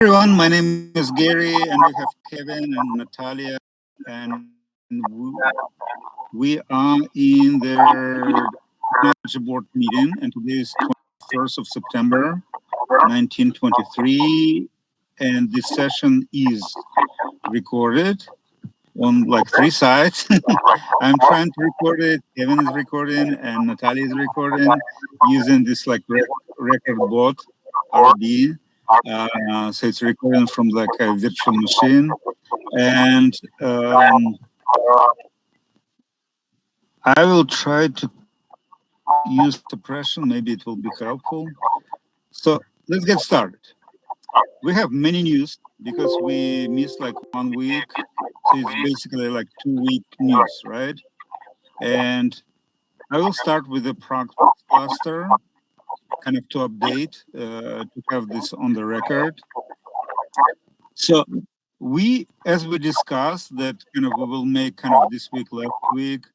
Everyone, my name is Gary, and we have Kevin and Natalia, and we are in their technology board meeting, and today is 21st of September, 1923, and this session is recorded on like 3 sides. I'm trying to record it, Kevin is recording, and Natalia is recording using this like record bot, RB. So it's recording from like a virtual machine, and I will try to use suppression. Maybe it will be helpful. So let's get started. We have many news because we missed like 1 week, so it's basically like 2-week news, right? And I will start with the Proxmox Cluster, kind of to update, to have this on the record. So as we discussed, that kind of we will make kind of this week, last week,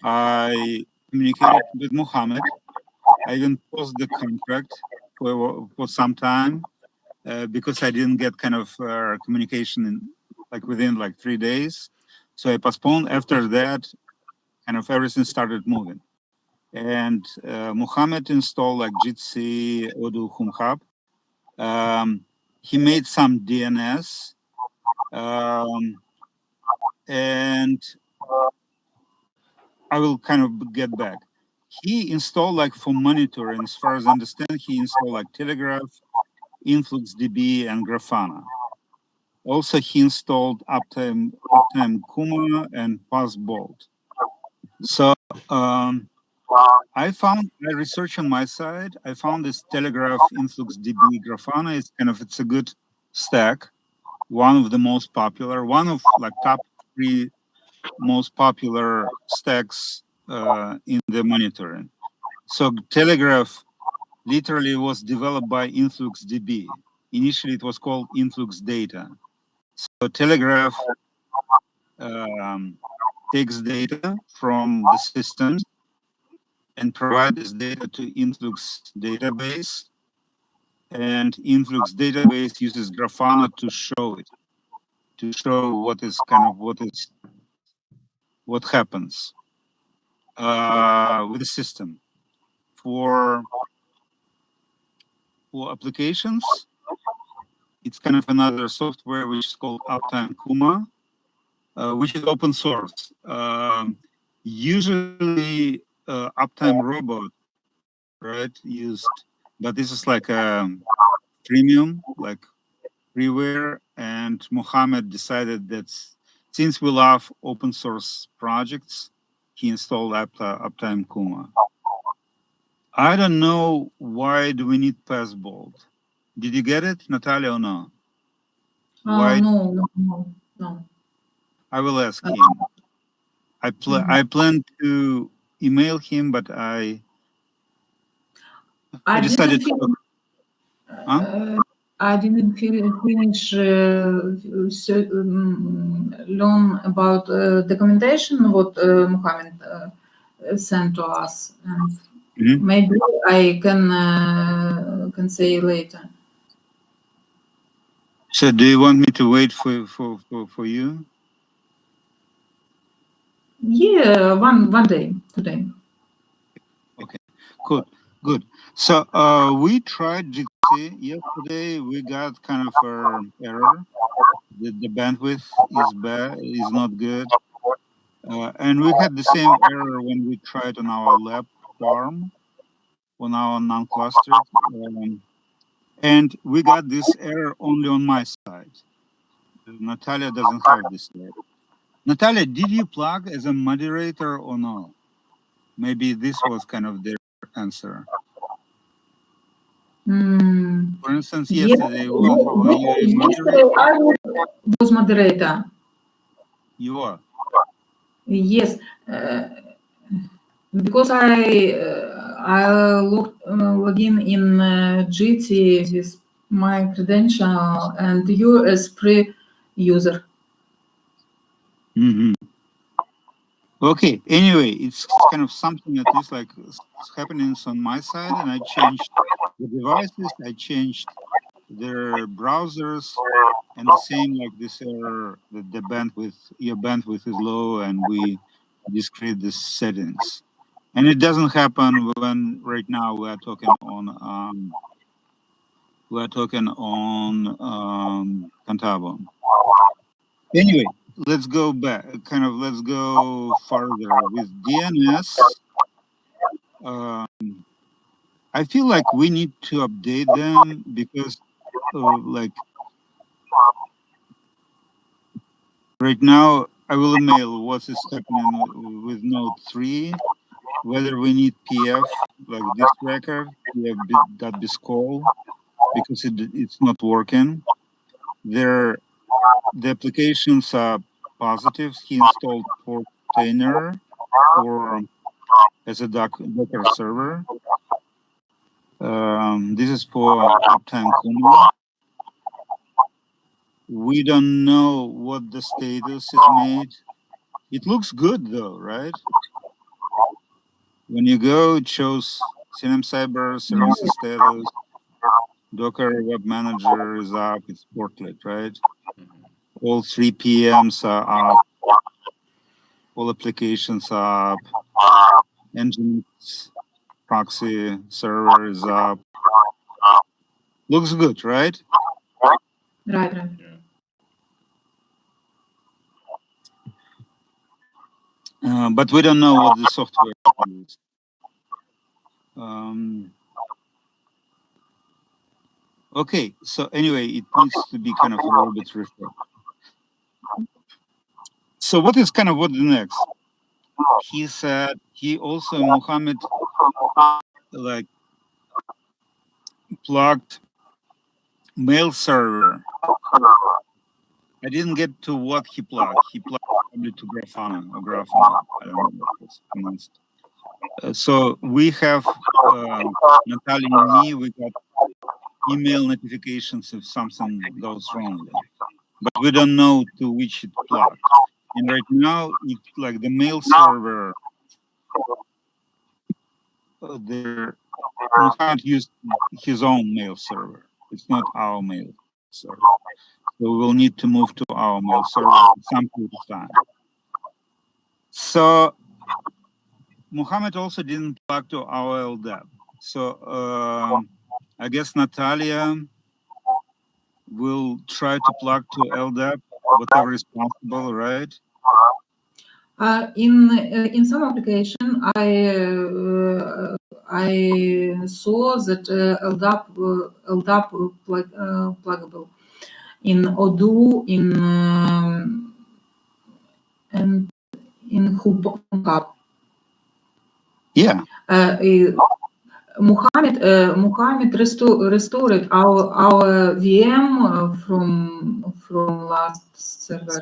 I communicated with Mohammed. I even paused the contract for some time because I didn't get kind of communication in within 3 days. So I postponed. After that, kind of everything started moving. And Mohammed installed like Jitsi Odoo Home Hub. He made some DNS. And I will kind of get back. He installed like for monitoring, as far as I understand, he installed like Telegraph, InfluxDB, and Grafana. Also, he installed Uptime Kuma and PassBolt. So I researched on my side. I found this Telegraph, InfluxDB, Grafana. It's a good stack. One of the most popular, one of like top 3 most popular stacks in the monitoring. So Telegraph literally was developed by InfluxDB. Initially, it was called Influx Data. So Telegraph takes data from the systems and provides this data to Influx database. And Influx database uses Grafana to show it, to show what happens with the system. For applications, it's kind of another software which is called Uptime Kuma, which is open source. Usually Uptime Robot, right, used, but this is like a premium, like freeware, and Mohammed decided that since we love open source projects, he installed Uptime Kuma. I don't know why do we need PassBolt. Did you get it, Natalia, or no? Why? No. I will ask him. I plan to email him, but I decided to. I didn't finish learn about documentation what Mohammed sent to us, and maybe I can say later. So, do you want me to wait for you? Yeah, one day today. Okay, good. So we tried Jitsi yesterday. We got kind of an error. The bandwidth is not good, and we had the same error when we tried on our lab farm, on our non-clustered, and we got this error only on my side. Natalia doesn't have this error. Natalia, did you plug as a moderator or no? Maybe this was kind of their answer. For instance, yesterday, were you a moderator? I was moderator. You are? Yes, because I log in GT with my credential and you as pre-user. Okay, anyway, it's kind of something that is happening on my side, and I changed the devices, I changed their browsers, and the same like this error that the bandwidth, your bandwidth is low, and we discrete the settings. And it doesn't happen when right now we're talking on Cantavo. Anyway, let's go back. Let's go further with DNS. I feel like we need to update them because, like, right now I will email what is happening with Node 3, whether we need PF like this record, PF.biscol, because it's not working. The applications are positive. He installed Portainer as a Docker server. This is for Uptime Kuma. We don't know what the status is made. It looks good though, right? When you go, it shows CNM Cyber services status. Docker Web Manager is up. It's portlet, right? All 3 PMs are up. All applications are up. Nginx proxy server is up. Looks good, right? Right. But we don't know what the software is. Okay, so anyway, it needs to be kind of a little bit refreshed. So what is kind of what the next? He said he also, Mohammed, like plugged mail server. I didn't get to what he plugged. He plugged probably to Grafana or Grafana. I don't know what it's pronounced. So we have Natalia and me. We got email notifications if something goes wrong, but we don't know to which it plugged. And right now, it's like the mail server. Mohammed used his own mail server. It's not our mail server. So we will need to move to our mail server at some period of time. So Mohammed also didn't plug to our LDAP. So I guess Natalia will try to plug to LDAP, whatever is possible, right? In some application, I saw that LDAP pluggable in Odoo, and in Hub. Yeah. Mohammed restored our VM from last server.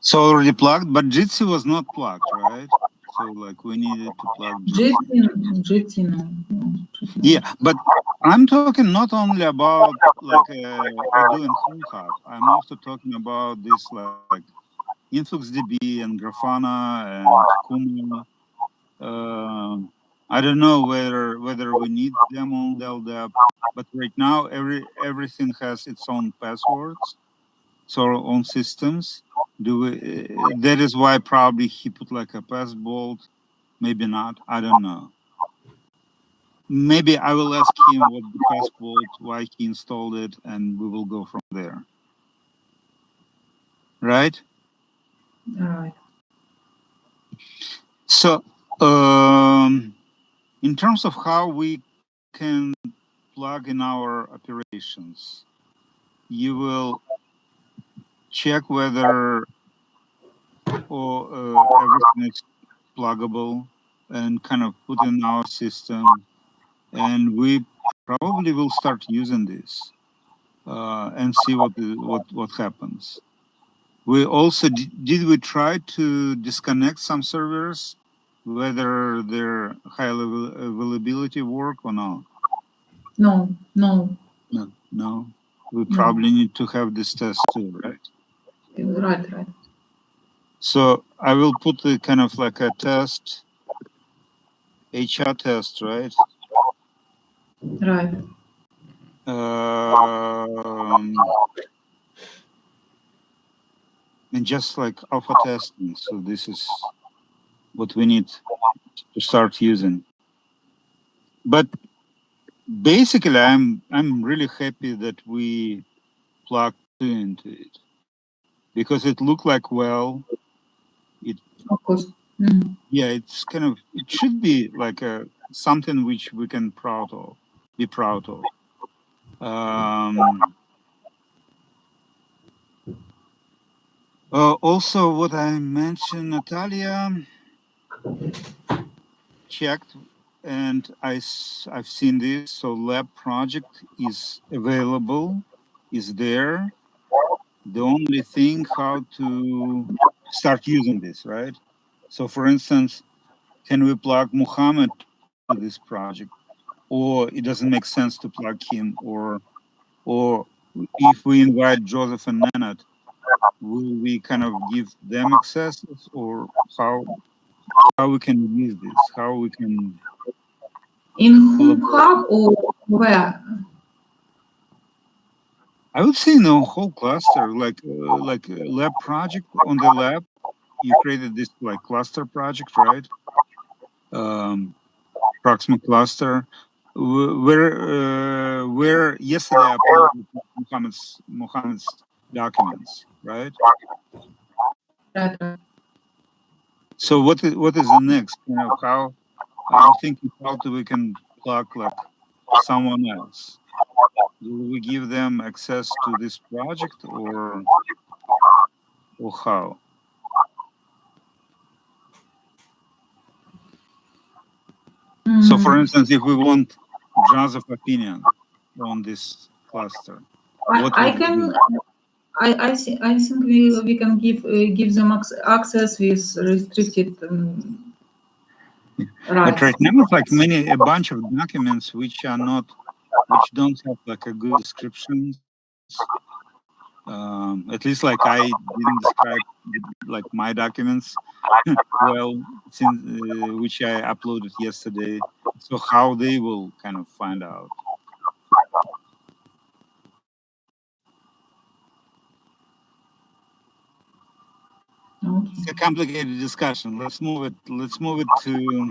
So already plugged, but Jitsi was not plugged, right? So like we needed to plug Jitsi. No. Yeah, but I'm talking not only about like Odoo and Home Hub. I'm also talking about this like InfluxDB and Grafana and Kuma. I don't know whether we need them on LDAP, but right now everything has its own passwords, so our own systems. That is why probably he put like a passbolt, maybe not. I don't know. Maybe I will ask him what the passbolt, why he installed it, and we will go from there. Right? Right. So, in terms of how we can plug in our operations, you will check whether everything is pluggable and kind of put in our system, and we probably will start using this and see what happens. We also did we try to disconnect some servers, whether their high level availability work or not? No. We probably need to have this test too, right? Right. So I will put the kind of like a test, HR test, right? Right. and just like alpha testing. So this is what we need to start using. But basically, I'm really happy that we plugged into it because it looked like Of course. Mm. yeah, it's kind of, it should be like something which we can be proud of. Also, what I mentioned, Natalia checked, and I've seen this. So lab project is available, is there. The only thing how to start using this, right? So for instance, can we plug Muhammad to this project, or it doesn't make sense to plug him, or if we invite Joseph and Nenad, will we kind of give them accesses, or how we can use this, how we can In Home collaborate? Hub or where? I would say no whole cluster, like a lab project on the lab. You created this like cluster project, right? Proxmox Cluster, where yesterday I uploaded Muhammad's documents, right? Right. So what is the next? You know, how I'm thinking how do we can plug like someone else? Will we give them access to this project, or how? So for Mm. instance, if we want John's opinion on this cluster, what I would we can. do? I think we can give them access with restricted But rights. right now, it's like a bunch of documents which don't have like a good descriptions. At least like I didn't describe like my documents well, since which I uploaded yesterday. So how they will kind of find out? Okay. It's a complicated discussion. Let's move it. Let's move it to.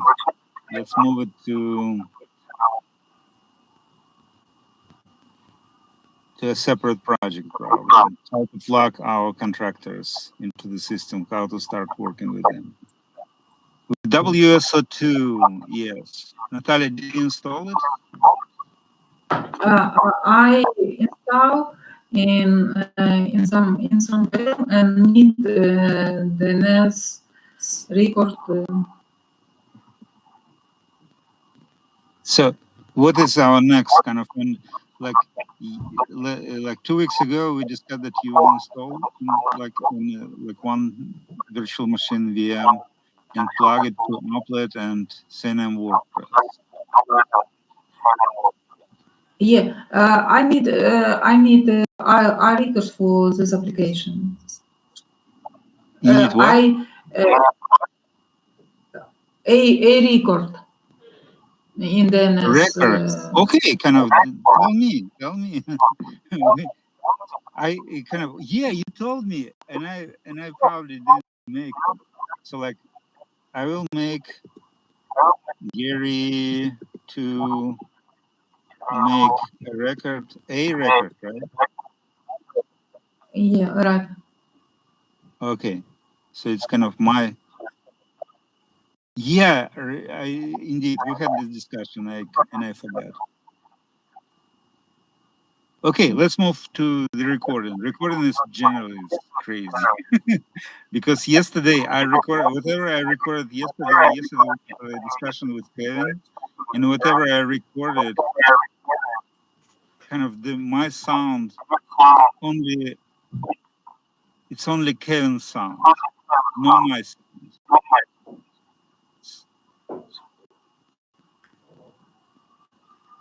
Let's move it to a separate project problem. How to plug our contractors into the system. How to start working with them. With WSO2 IS. Natalia, did you install it? I install in some way and need the NAS record. So, what is our next kind of like? Like 2 weeks ago, we discussed that you will install like like one virtual machine VM and plug it to Applet and CNM WordPress. Yeah, I need records for this application. You need what? I a record in the NAS. Records. Okay, kind of. Tell me. I kind of, yeah. You told me, and I probably didn't make it. So like, I will make Gary to make a record, right? Yeah, right. Okay, so it's kind of my, yeah. Indeed, we had this discussion. I forgot. Okay, let's move to the recording. Recording is generally crazy because yesterday I recorded whatever I recorded yesterday. Yesterday was a discussion with Kevin, and whatever I recorded, kind of my sound only, it's only Kevin's sound, no my sound.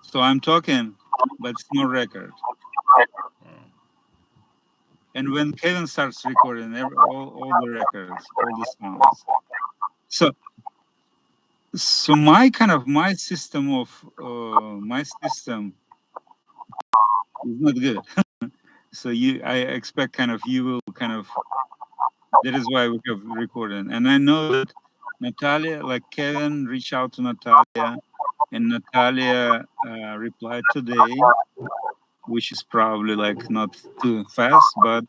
So I'm talking, but it's no record. And when Kevin starts recording, all the records, all the sounds. So my system is not good. So I expect kind of you will kind of. That is why we have recorded, and I know that Natalia, like Kevin, reached out to Natalia, and Natalia replied today, which is probably like not too fast, but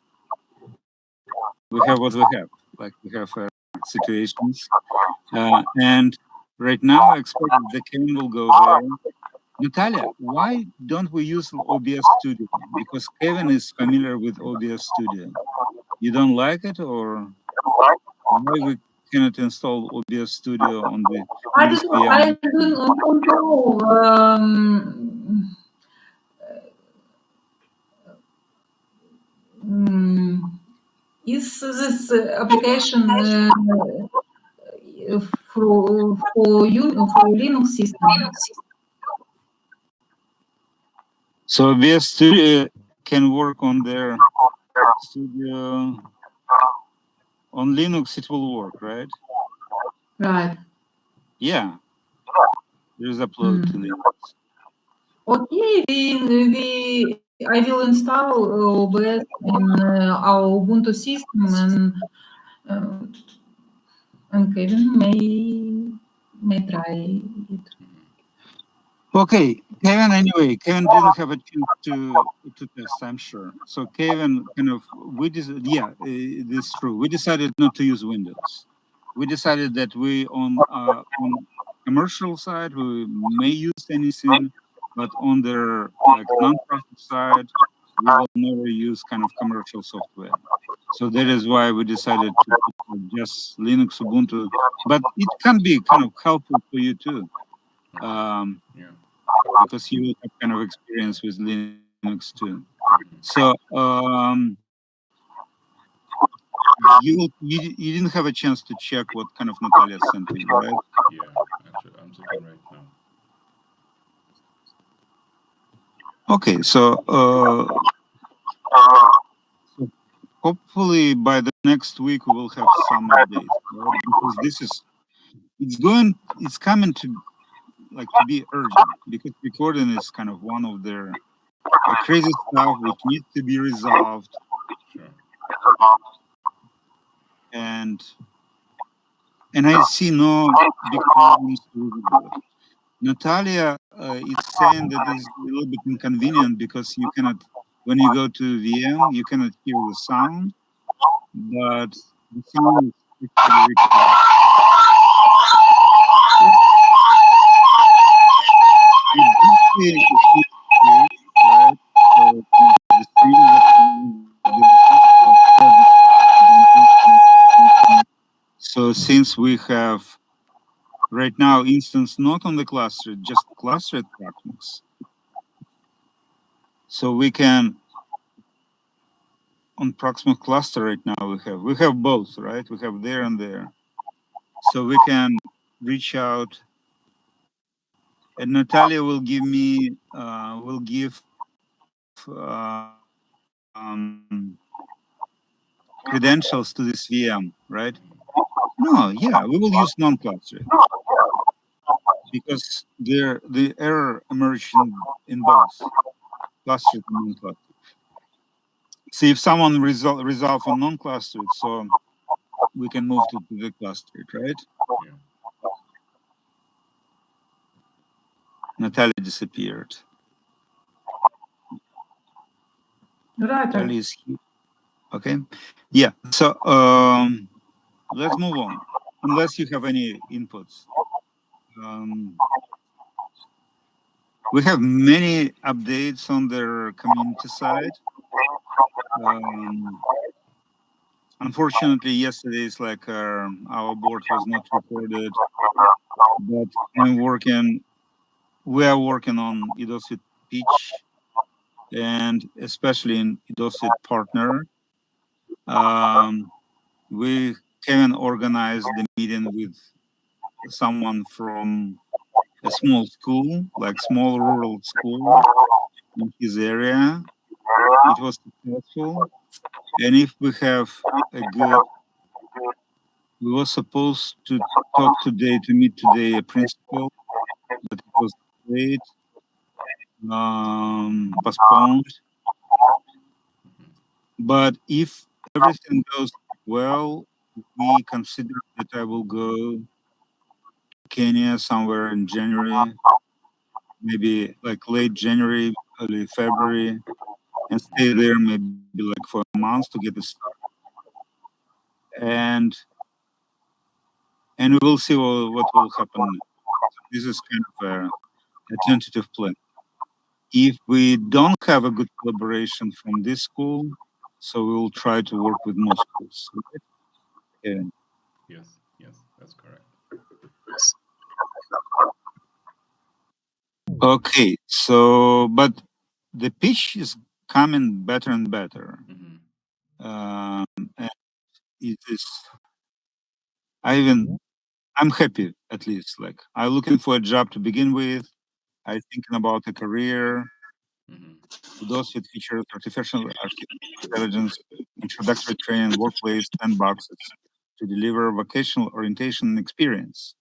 we have what we have. Like we have situations, and right now I expect the Kevin will go there. Natalia, why don't we use OBS Studio? Because Kevin is familiar with OBS Studio. You don't like it, or why we cannot install OBS Studio on this I VM? don't know. Mm, is this application for Linux system? So OBS Studio can work on their studio on Linux. It will work, right? Right. Yeah, there is upload to Linux. Okay, I will install OBS in our Ubuntu system, uh, and Kevin may try it. Okay, Kevin. Anyway, Kevin didn't have a chance to test. I'm sure. So Kevin, kind of, this is true. We decided not to use Windows. We decided that we on commercial side we may use anything, but on their like non-profit side, we will never use kind of commercial software. So that is why we decided to put just Linux Ubuntu, but it can be kind of helpful for you too. Um, because you have kind of experience with Linux too. So you didn't have a chance to check what kind of Natalia sent to you, right? Yeah, actually, I'm checking right now. Okay, so hopefully by the next week we will have some updates, right? Because it's coming to like to be urgent because recording is kind of one of their crazy stuff which needs to be resolved, Sure. and I see no big problems to resolve it. Natalia is saying that this is a little bit inconvenient because you cannot, when you go to VM, you cannot hear the sound, but the sound is actually recorded. It did say it's not great, right? So the stream that we use so since we have right now instance not on the cluster, just cluster at Proxmox, so we can on Proxmox Cluster right now we have both, right? We have there and there, so we can reach out, and Natalia will give me will give credentials to this VM, right? No, yeah, we will use non-cluster because the error emerged in both clustered and non-clustered. See if someone resolve on non-clustered, so we can move to the clustered, right? Yeah. Natalia disappeared. Right. Natalia is here. Okay. Yeah. So let's move on. Unless you have any inputs. We have many updates on their community side. Unfortunately, yesterday is like our board was not recorded, but we are working on IDOSIT pitch, and especially in IDOSIT partner. We can organize the meeting with someone from a small school, like small rural school in his area. It was successful. And if we have a good, we were supposed to meet today a principal, but it was late, postponed. But if everything goes well, we consider that I will go to Kenya somewhere in January, maybe like late January, early February, and stay there maybe like for a month to get the start. And we will see what will happen. This is kind of a tentative plan. If we don't have a good collaboration from this school, so we will try to work with more schools. Right? Yeah. Yes, yes, that's correct. Okay, so but the pitch is coming better and better. And it is. I'm happy at least. Like I'm looking for a job to begin with. I'm thinking about a career. Those with features artificial intelligence, introductory training, workplace sandboxes to deliver vocational orientation experience.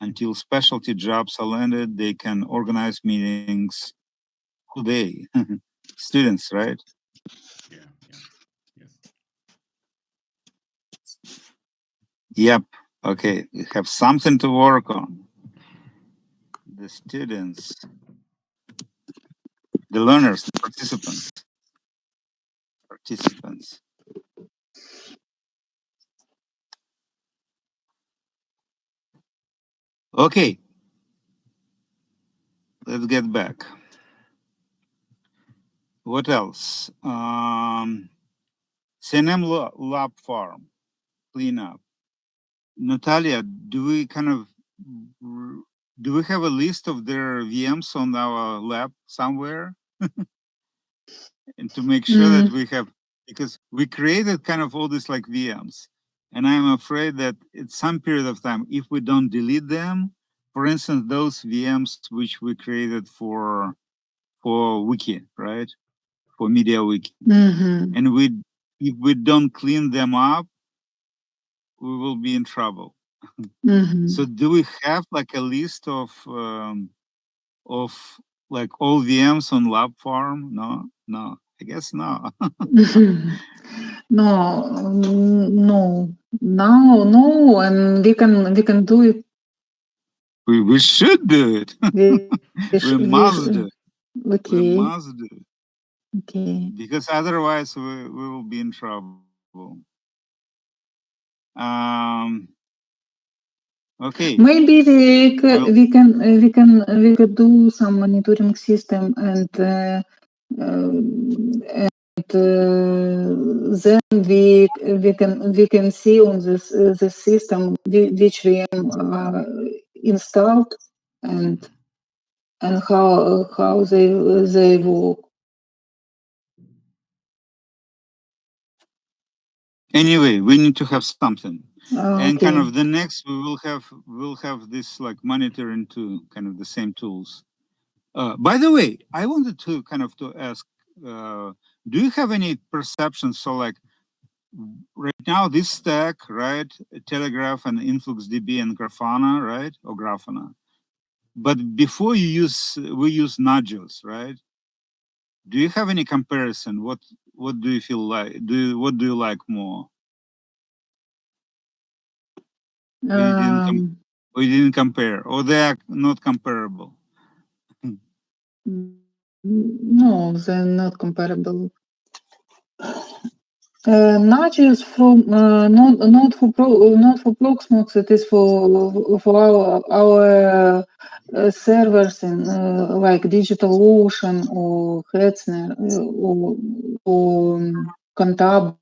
Until specialty jobs are landed, they can organize meetings. Who they? Students, right? Yeah, yeah, yes. Yep. Okay. We have something to work on. The students, the learners, the participants. Okay. Let's get back. What else? CNM lab farm cleanup. Natalia, do we have a list of their VMs on our lab somewhere? And to make sure that we have, because we created kind of all these like VMs, and I'm afraid that at some period of time, if we don't delete them, for instance, those VMs which we created for Wiki, right? For Media Wiki, and if we don't clean them up, we will be in trouble. So do we have like a list of like all VMs on lab farm? No, I guess no. No, no, and we can do it. We should do it. We must do it. Okay. We must do it. Okay. Because otherwise we will be in trouble. Okay. Maybe we could do some monitoring system and then we can see on this system which VM installed and how they work. Anyway, we need to have something. And Okay. kind of the next we'll have this like monitoring to kind of the same tools. By the way, I wanted to kind of to ask, do you have any perception? So like right now this stack, right? Telegraph and InfluxDB and Grafana, right? Or Grafana. But before we use Nagios, right? Do you have any comparison? What do you feel like? What do you like more? We didn't compare, or they are not comparable. No, they're not comparable. Nagios from not for Proxmox. It is for our servers in like DigitalOcean or Hetzner or Contabo.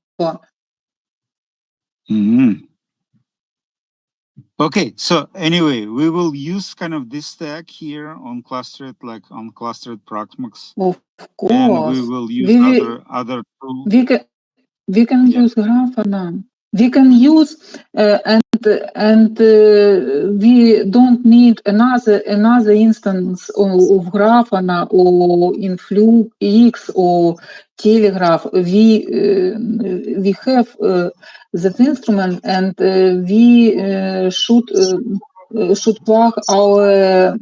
Okay, so anyway, we will use kind of this stack here on clustered, like on clustered Proxmox. Of course, and we will use other tools. We can use Grafana. We can use and we don't need another instance of Grafana or Influx or Telegraph. We have that instrument and we should plug our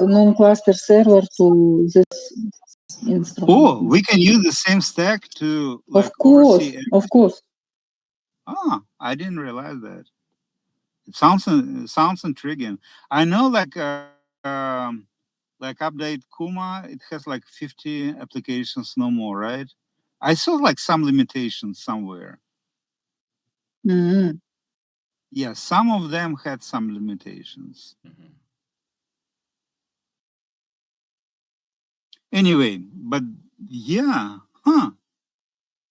non-cluster server to this instrument. Oh, we can use the same stack to like Of course, oversee. of course. Ah, I didn't realize that. It sounds intriguing. I know like update Kuma, it has like 50 applications, no more, right? I saw like some limitations somewhere. Mm. Yeah, some of them had some limitations. Mhm. Anyway, but yeah, huh?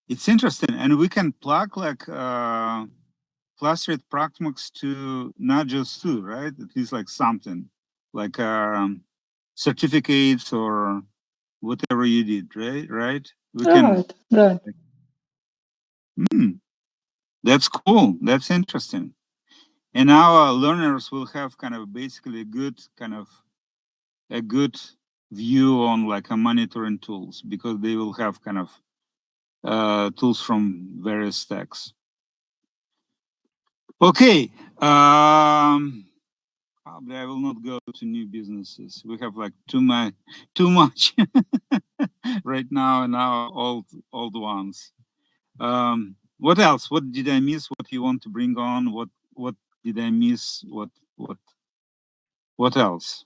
It's interesting, and we can plug like clustered Proxmox to not just two, right? At least like something like certificates or whatever you did, right? Right? We can. Right. That's cool. That's interesting. And our learners will have kind of basically a good view on like a monitoring tools, because they will have kind of tools from various stacks. Okay. Probably I will not go to new businesses. We have like too much right now in our old ones. What else? What did I miss? What you want to bring on? What did I miss? What else?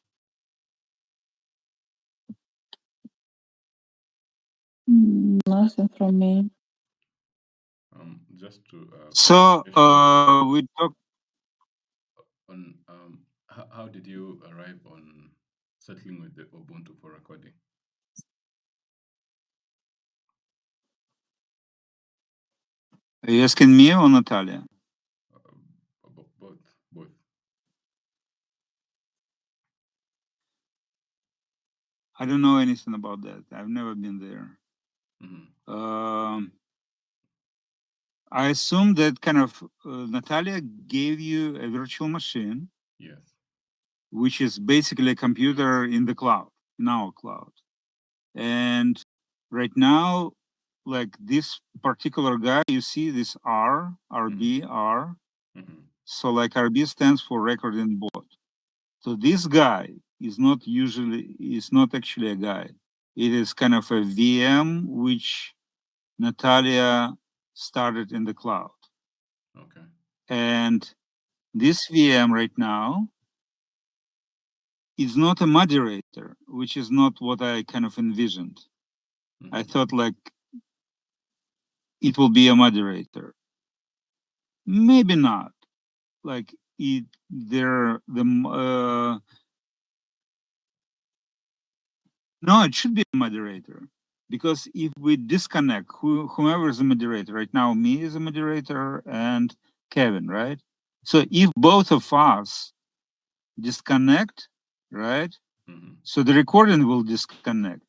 Nothing from me. Just to So clarification we talked. on how did you arrive on settling with the Ubuntu for recording? Are you asking me or Natalia? Both, both. I don't know anything about that. I've never been there. Mm-hmm. I assume that kind of Natalia gave you a virtual machine, Yes. which is basically a computer in the cloud, in our cloud. And right now, like this particular guy, you see this RB. Mm-hmm. So like RB stands for recording bot. So this guy is not actually a guy. It is kind of a VM which Natalia started in the cloud. Okay. And this VM right now is not a moderator, which is not what I kind of envisioned. I thought like it will be a moderator. Maybe not. Like it, there, the no, it should be a moderator, because if we disconnect whomever is a moderator right now, me is a moderator and Kevin, right? So if both of us disconnect, right? So the recording will disconnect.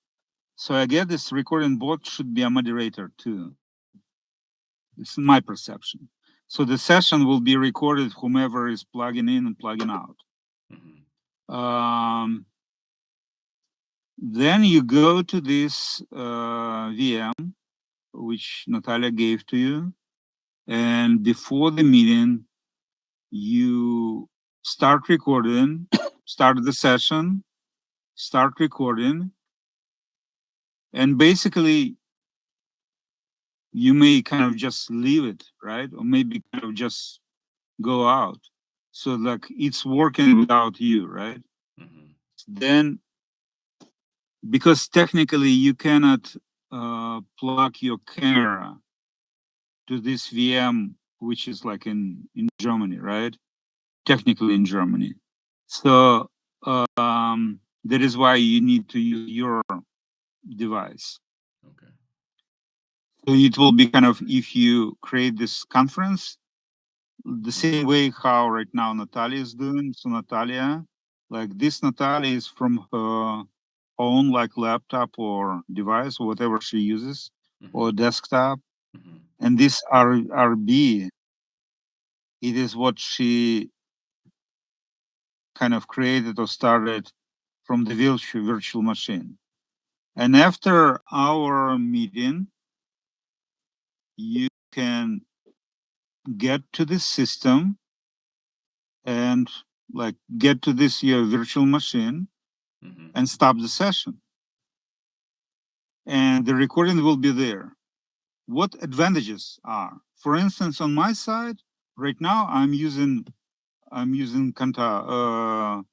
So I guess this recording bot should be a moderator too. It's my perception. So the session will be recorded, whomever is plugging in and plugging out. Then you go to this VM, which Natalia gave to you. And before the meeting, you start recording, start the session, start recording. And basically, you may kind of just leave it, right? Or maybe kind of just go out. So like it's working without you, right? Then, because technically you cannot plug your camera to this VM, which is like in Germany, right? Technically in Germany. So that is why you need to use your device. Okay. So it will be kind of, if you create this conference, the same way how right now Natalia is doing. So Natalia, like this Natalia is from her own like laptop or device, or whatever she uses, or desktop. And this RB, it is what she kind of created or started from the virtual machine. And after our meeting, you can get to this system and like get to this your virtual machine and stop the session. and the recording will be there. What advantages are? For instance, on my side, right now I'm using Camtasia,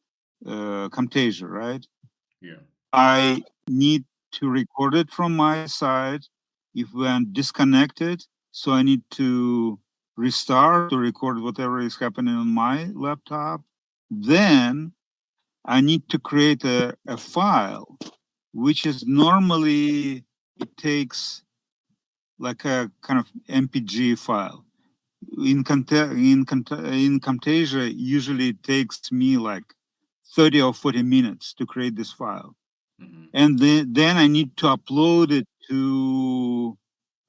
right? Yeah. I need to record it from my side. If we're disconnected, so I need to restart to record whatever is happening on my laptop. Then I need to create a file, which is normally, it takes like a kind of MPG file. In Camtasia, usually it takes me like 30 or 40 minutes to create this file. Mm-hmm. And then I need to upload it to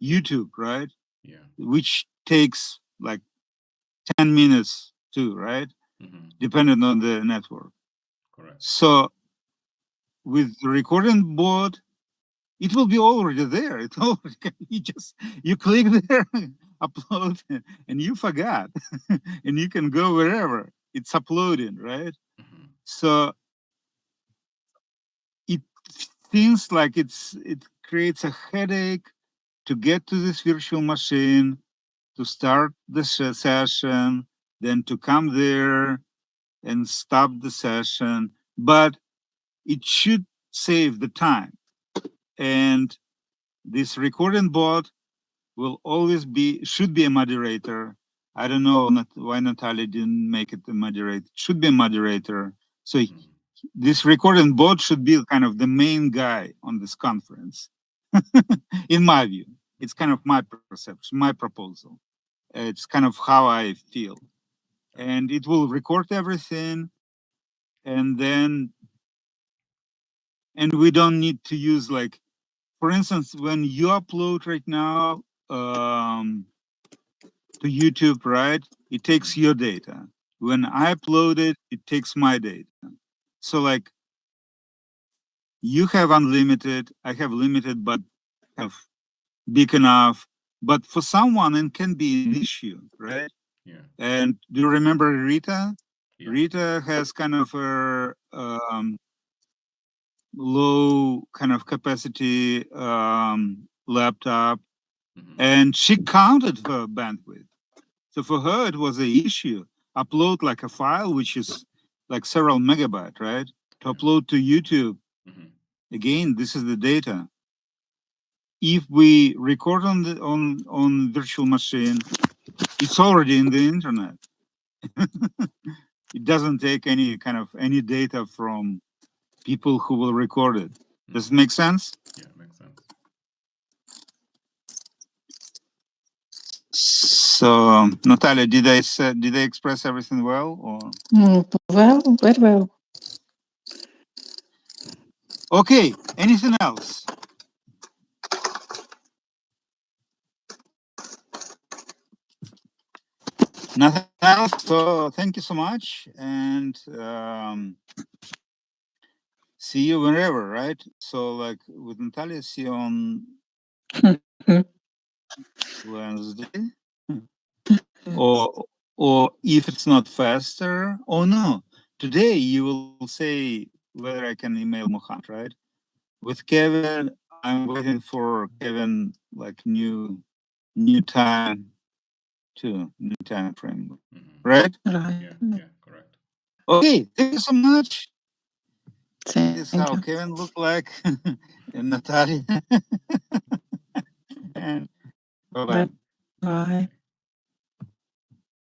YouTube, right? Yeah. Which takes like 10 minutes too, right? Mm-hmm. Depending on the network. Correct. So with the recording board, it will be already there. It already, you click there, upload, and you forgot, and you can go wherever it's uploading, right? Mm-hmm. So it seems like it creates a headache to get to this virtual machine, to start the session, then to come there and stop the session. But it should save the time. And this recording bot will always should be a moderator. I don't know why Natalia didn't make it a moderator. It should be a moderator. So Mm-hmm. this recording bot should be kind of the main guy on this conference, in my view. It's kind of my perception, my proposal. It's kind of how I feel. And it will record everything. And we don't need to use, like, for instance, when you upload right now to YouTube, right? It takes Mm-hmm. your data. When I upload it, it takes my data. So like you have unlimited, I have limited, but have big enough. But for someone, it can be an issue, right? Yeah. And do you remember Rita? Yeah. Rita has kind of a low kind of capacity laptop, Mm-hmm. and she counted her bandwidth. So for her, it was an issue. Upload like a file, which is like several megabyte, right? To Yeah. upload to YouTube. Mm-hmm. Again, this is the data. If we record on the on virtual machine, it's already in the internet. It doesn't take any kind of any data from people who will record it. Does it Mm-hmm. make sense? Yeah, makes sense. So, Natalia, did I express everything well, or? Well, very well. Okay, anything else? Nothing else. So thank you so much, and see you whenever, right? So like with Natalia, see you on Wednesday, or if it's not faster, oh no, today you will say whether I can email Mohammed, right? With Kevin, I'm waiting for Kevin like new time too, new time frame, Mm-hmm. right? Right. Yeah. Yeah. Correct. Okay, thank you so much. Thank This is you. how Kevin looked like, and Natalia, and bye bye. Bye.